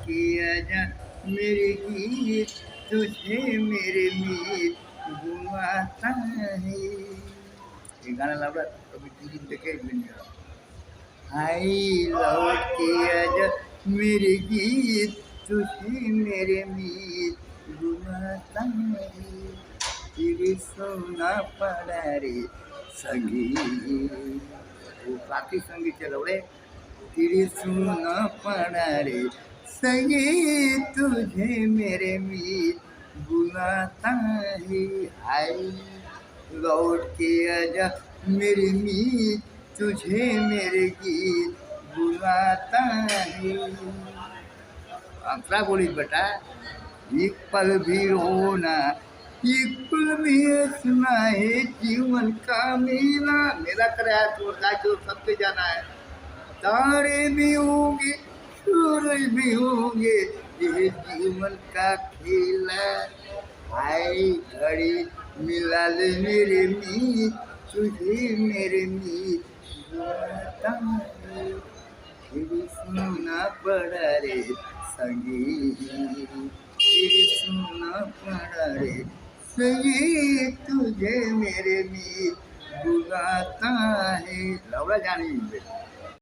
KIA जा मेरे गीत, तुझे मेरे मीत बुलाता है। ये गाना लावला कभी टीवी देखे भी नहीं रहा। हाय लौट के आजा मेरे गीत, तुझे मेरे मीत बुलाता है। तेरे सोना पड़ा रे संगीत, वो काफी संगीत है लवड़े। तेरे सोना पड़ा रे संगीत, तुझे मेरे मीत बुलाता है। हाय लौट के आजा मेरे मीत, तुझे मेरे गीत बुलाता है। अंतरा बोली बेटा, एक पल भी रोना, एक पल भी हंसना है जीवन का मेला। मेला कराया तो सबके जाना है। तारे भी होंगे, सूरज भी होंगे, ये जीवन का खेला। हाय घड़ी मिला ले मेरे मीत, तुझे मेरे मीत बुलाता है। तेरी सुना पड़ा रे संगीत, तेरी सुना पड़ा रे संगीत, तुझे मेरे मीत बुलाता है। लवड़ा जानी